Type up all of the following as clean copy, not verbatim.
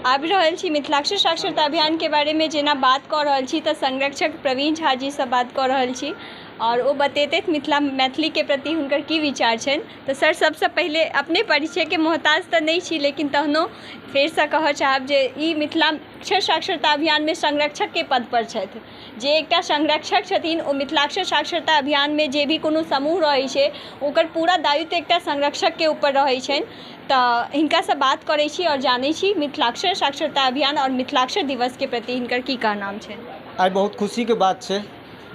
आबि रहल छी मिथिलाक्षर साक्षरता अभियान के बारे में जेना बात कऽ रहल छी तऽ संरक्षक प्रवीण झा जी से बात कऽ रहल छी और वो बतेतैथ मैथिली के प्रति हुनकर की विचार छनि। तऽ सर सबसे पहले अपने परिचय के मोहताज तऽ नहीं छी, लेकिन तहनो फेर से कहऽ चाहब जे ई मिथिलाक्षर साक्षरता अभियान में संरक्षक के पद पर छथि। जे एकटा संरक्षक छथिन ओ मिथिलाक्षर साक्षरता अभियान में जे भी कोनो समूह रहै छै ओकर पूरा दायित्व एकटा संरक्षक के ऊपर रहै छनि। तऽ हिनका से बात करै छी और जानै छी मिथिलाक्षर साक्षरता अभियान और मिथिलाक्षर दिवस के प्रति हिनकर की कहनाम छनि। आइ बहुत खुशी के बात छै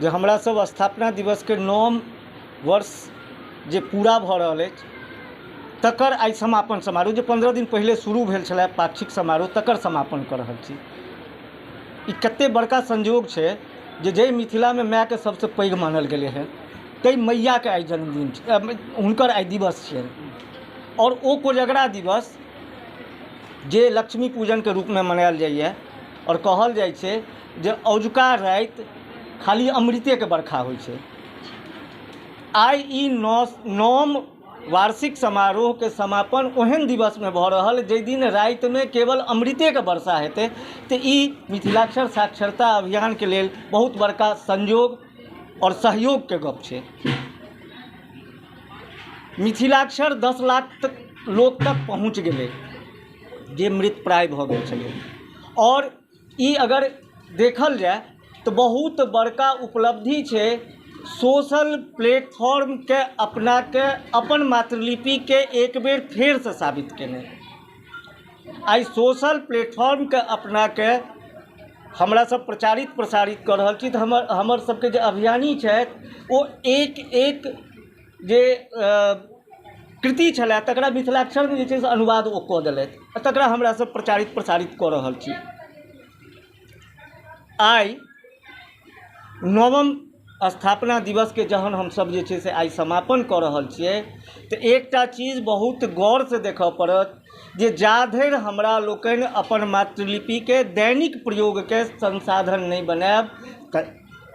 जे हमरा सब स्थापना दिवस के 9 वर्ष जे पूरा भऽ रहल अछि तकर आइ समापन समारोह जे 15 दिन पहिले शुरू भेल छलै पाक्षिक समारोह तकर समापन कऽ रहल छी। ई कते बड़का संयोग छै जे जै मिथिला में माय के सबसे पैघ मानल गेलै है तै मैया के आइ जन्मदिन छै, हुनकर आइ दिवस छै। और ओ कोजगरा दिवस जे लक्ष्मी पूजन के रूप में मनायल जाइए और कहल जाइ छै जे अजुका राति खाली अमृते के बरखा होइ छै। आइ ई 9म वार्षिक समारोह के समापन ओहन दिवस में भऽ रहल जै दिन राति में केवल अमृते के वर्षा हेतै। तऽ ई मिथिलाक्षर साक्षरता अभियान के लेल बहुत बड़का संयोग और सहयोग के गप छै। मिथिलाक्षर 10 लाख लोग तक पहुँच गेलै जे मृत प्राय भऽ गेल छलै। और ई अगर देखल जाए तो बहुत बड़का उपलब्धि छै सोशल प्लेटफॉर्म के अपना के अपन मातृलिपि के एक बेर फेर से साबित केने। आई सोशल प्लेटफॉर्म के अपना के हमरा सब प्रचारित प्रसारित कर रहल छी। तऽ हमर सबके जे अभियानी छथि ओ एक जे कृति छलै तकरा मिथिलाक्षर में जे छै से अनुवाद ओ कऽ देलथि, तकरा हमरा सब प्रचारित प्रसारित कऽ रहल छी। आइ 9म स्थापना दिवस के जहन हम सब जे छै से आइ समापन कऽ रहल छियै तऽ एकटा चीज बहुत गौर से देखऽ पड़त जे जाधरि हमरा लोकनि अपन मातृलिपि के दैनिक प्रयोग के संसाधन नहीं बनायब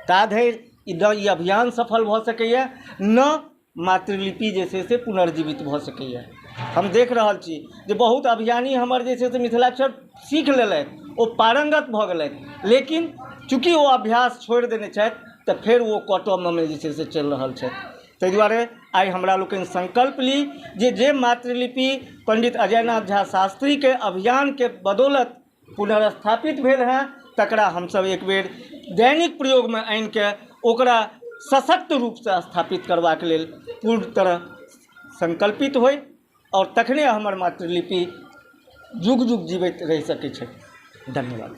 ताधरि ई अभियान सफल भऽ सकैए न मातृलिपि जे छै से पुनर्जीवित भऽ सकैए। हम देख रहल छी जे बहुत अभियानी हमर जे छै से मिथिलाक्षर सीख लेलथि, ओ पारंगत भऽ गेलथि, लेकिन चूँकि ओ अभ्यास छोड़ि देने छथि तऽ फेर वो कटऽ में जे छै से चलि रहल छथि। ताहि दुआरे आइ हमरा लोकनि संकल्प ली जे मातृलिपि पंडित अजयनाथ झा शास्त्री के अभियान के बदौलत पुनर्स्थापित भेल हैं तकरा हमसब एक बेर दैनिक प्रयोग में आनि के ओकरा सशक्त रूप से स्थापित करबाक लेल पूर्ण तरह संकल्पित होइ और तखने हमर मातृलिपि जुग जुग जीवित रहि सकै छै। धन्यवाद।